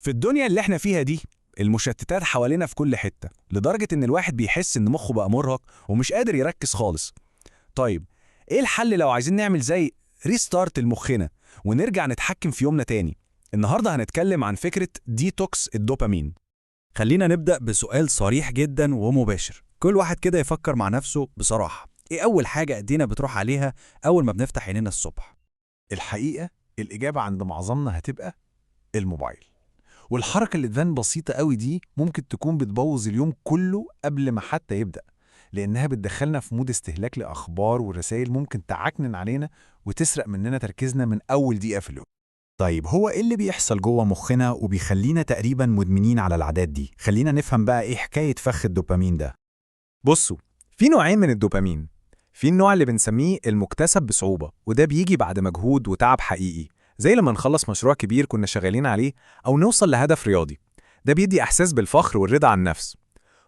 في الدنيا اللي احنا فيها دي، المشتتات حوالينا في كل حتة، لدرجة إن الواحد بيحس إن مخه بقى مرهق ومش قادر يركز خالص. طيب، إيه الحل لو عايزين نعمل زي ريستارت لمخنا ونرجع نتحكم في يومنا تاني؟ النهاردة هنتكلم عن فكرة ديتوكس الدوبامين. خلينا نبدأ بسؤال صريح جدا ومباشر. كل واحد كده يفكر مع نفسه بصراحة، ايه أول حاجة ايدينا بتروح عليها أول ما بنفتح عينينا الصبح؟ الحقيقة الإجابة عند معظمنا هتبقى الموبايل. والحركة اللي تبان بسيطة قوي دي ممكن تكون بتبوظ اليوم كله قبل ما حتى يبدأ، لأنها بتدخلنا في مود استهلاك لأخبار ورسائل ممكن تعكنن علينا وتسرق مننا تركيزنا من أول دقيقة في اليوم. طيب هو إيه اللي بيحصل جوه مخنا وبيخلينا تقريبا مدمنين على العادات دي؟ خلينا نفهم بقى إيه حكاية فخ الدوبامين ده. بصوا، في نوعين من الدوبامين. في النوع اللي بنسميه المكتسب بصعوبة، وده بيجي بعد مجهود وتعب حقيقي، زي لما نخلص مشروع كبير كنا شغالين عليه أو نوصل لهدف رياضي. ده بيدي إحساس بالفخر والرضا عن النفس.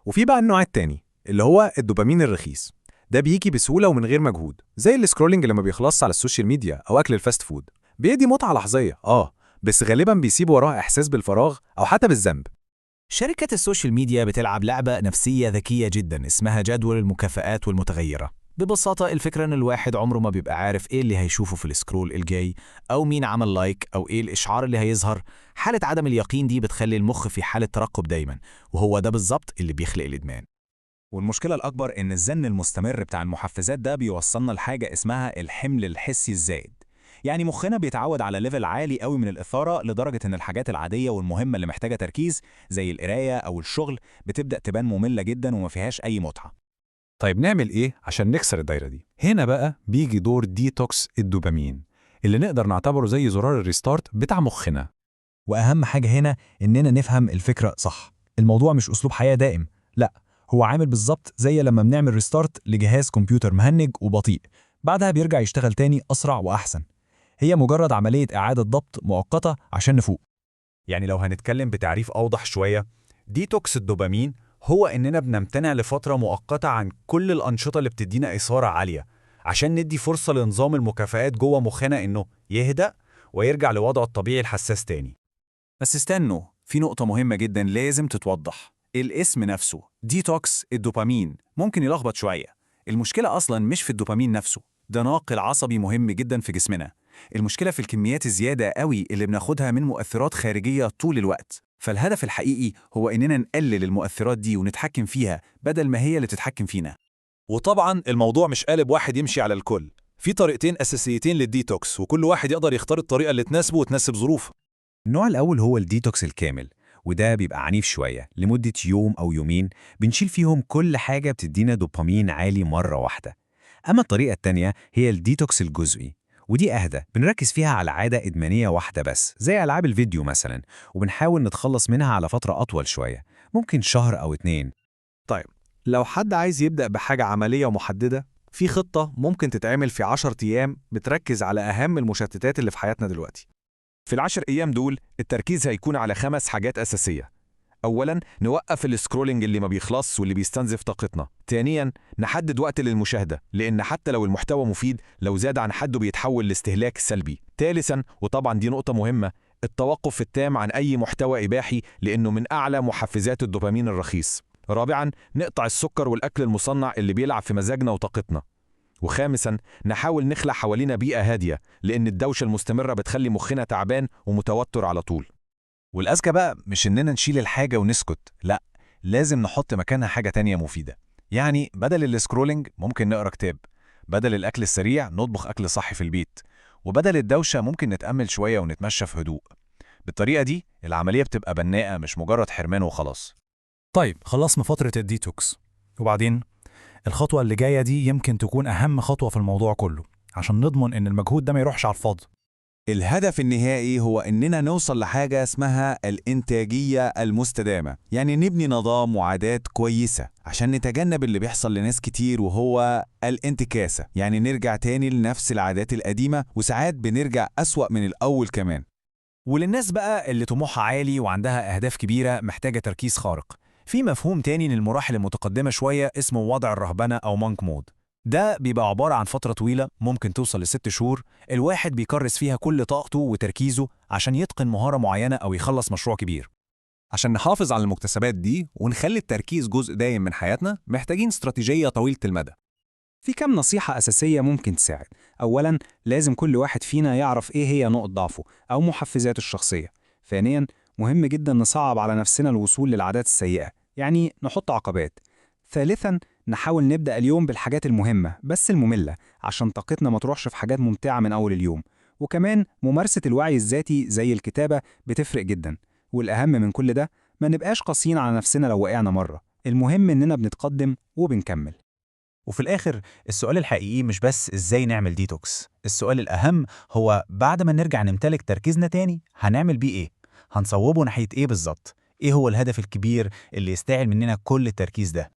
وفي بقى النوع التاني اللي هو الدوبامين الرخيص. ده بيجي بسهولة ومن غير مجهود، زي السكرولينج لما بيخلص على السوشيال ميديا أو أكل الفاست فود. بيدي متعة لحظية بس غالبا بيسيب وراه إحساس بالفراغ أو حتى بالذنب. شركة السوشيال ميديا بتلعب لعبة نفسية ذكية جدا اسمها جدول المكافآت والمتغيرة. ببساطة الفكرة ان الواحد عمره ما بيبقى عارف ايه اللي هيشوفه في السكرول الجاي، او مين عمل لايك، او ايه الاشعار اللي هيظهر. حالة عدم اليقين دي بتخلي المخ في حالة ترقب دايما، وهو ده بالظبط اللي بيخلق الادمان. والمشكلة الأكبر إن الزن المستمر بتاع المحفزات ده بيوصلنا لحاجة اسمها الحمل الحسي الزائد. يعني مخنا بيتعود على ليفل عالي قوي من الإثارة، لدرجة إن الحاجات العادية والمهمة اللي محتاجة تركيز زي القراية أو الشغل بتبدأ تبان مملة جدا وما فيهاش أي متعة. طيب نعمل إيه عشان نكسر الدايرة دي؟ هنا بقى بيجي دور ديتوكس الدوبامين، اللي نقدر نعتبره زي زرار الريستارت بتاع مخنا. وأهم حاجة هنا إننا نفهم الفكرة صح. الموضوع مش أسلوب حياة دائم، لا، هو عامل بالظبط زي لما بنعمل ريستارت لجهاز كمبيوتر مهنج وبطيء، بعدها بيرجع يشتغل تاني أسرع وأحسن. هي مجرد عملية إعادة ضبط مؤقتة عشان نفوق. يعني لو هنتكلم بتعريف أوضح شوية، ديتوكس الدوبامين هو إننا بنمتنع لفترة مؤقتة عن كل الأنشطة اللي بتدينا إثارة عالية، عشان ندي فرصة لنظام المكافآت جوه مخنا إنه يهدأ ويرجع لوضعه الطبيعي الحساس تاني. بس استنوا، في نقطة مهمة جدا لازم تتوضح. الاسم نفسه ديتوكس الدوبامين ممكن يلخبط شوية. المشكلة أصلا مش في الدوبامين نفسه، ده ناقل عصبي مهم جدا في جسمنا. المشكلة في الكميات الزيادة قوي اللي بناخدها من مؤثرات خارجية طول الوقت. فالهدف الحقيقي هو إننا نقلل المؤثرات دي ونتحكم فيها بدل ما هي اللي تتحكم فينا. وطبعا الموضوع مش قالب واحد يمشي على الكل، في طريقتين أساسيتين للديتوكس، وكل واحد يقدر يختار الطريقة اللي تناسبه وتناسب ظروفه. النوع الأول هو الديتوكس الكامل، وده بيبقى عنيف شوية لمدة يوم أو يومين، بنشيل فيهم كل حاجة بتدينا دوبامين عالي مرة واحدة. أما الطريقة التانية هي الديتوكس الجزئي، ودي أهدى، بنركز فيها على عادة إدمانية واحدة بس زي ألعاب الفيديو مثلا، وبنحاول نتخلص منها على فترة أطول شوية، ممكن شهر أو 2. طيب، لو حد عايز يبدأ بحاجة عملية ومحددة، في خطة ممكن تتعمل في 10 أيام بتركز على أهم المشتتات اللي في حياتنا دلوقتي. في ال10 أيام دول التركيز هيكون على 5 حاجات أساسية. أولاً، نوقف السكرولينج اللي ما بيخلص واللي بيستنزف طاقتنا. ثانياً، نحدد وقت للمشاهدة، لأن حتى لو المحتوى مفيد لو زاد عن حده بيتحول لاستهلاك سلبي. ثالثاً، وطبعاً دي نقطة مهمة، التوقف التام عن أي محتوى إباحي، لأنه من أعلى محفزات الدوبامين الرخيص. رابعاً، نقطع السكر والأكل المصنع اللي بيلعب في مزاجنا وطاقتنا. وخامساً، نحاول نخلق حوالينا بيئة هادية، لأن الدوشة المستمرة بتخلي مخنا تعبان ومتوتر على طول. والأذكى بقى مش إننا نشيل الحاجة ونسكت، لا، لازم نحط مكانها حاجة تانية مفيدة. يعني بدل السكرولينج ممكن نقرأ كتاب، بدل الأكل السريع نطبخ أكل صحي في البيت، وبدل الدوشة ممكن نتأمل شوية ونتمشى في هدوء. بالطريقة دي العملية بتبقى بناءة، مش مجرد حرمان وخلاص. طيب خلصنا فترة الديتوكس، وبعدين الخطوة اللي جاية دي يمكن تكون أهم خطوة في الموضوع كله، عشان نضمن إن المجهود ده ما يروحش على الفاضي. الهدف النهائي هو إننا نوصل لحاجة اسمها الإنتاجية المستدامة، يعني نبني نظام وعادات كويسة عشان نتجنب اللي بيحصل لناس كتير، وهو الانتكاسة، يعني نرجع تاني لنفس العادات القديمة، وساعات بنرجع أسوأ من الأول كمان. وللناس بقى اللي طموحها عالي وعندها أهداف كبيرة محتاجة تركيز خارق، في مفهوم تاني للمراحل المتقدمة شوية اسمه وضع الرهبنة أو مانك مود. ده بيبقى عبارة عن فترة طويلة ممكن توصل ل6 شهور، الواحد بيكرس فيها كل طاقته وتركيزه عشان يتقن مهارة معينة أو يخلص مشروع كبير. عشان نحافظ على المكتسبات دي ونخلي التركيز جزء دايم من حياتنا، محتاجين استراتيجية طويلة المدى. في كام نصيحة أساسية ممكن تساعد. أولاً، لازم كل واحد فينا يعرف إيه هي نقط ضعفه أو محفزاته الشخصية. ثانياً، مهم جداً نصعب على نفسنا الوصول للعادات السيئة، يعني نحط عقبات. ثالثاً، نحاول نبدأ اليوم بالحاجات المهمة بس المملة عشان طاقتنا ما تروحش في حاجات ممتعة من أول اليوم. وكمان ممارسة الوعي الذاتي زي الكتابة بتفرق جداً. والأهم من كل ده، ما نبقاش قاسيين على نفسنا لو وقعنا مرة، المهم إننا بنتقدم وبنكمل. وفي الآخر السؤال الحقيقي مش بس إزاي نعمل ديتوكس، السؤال الأهم هو بعد ما نرجع نمتلك تركيزنا تاني هنعمل بيه إيه؟ هنصوبه ناحية إيه بالظبط؟ إيه هو الهدف الكبير اللي يستاهل مننا كل التركيز ده؟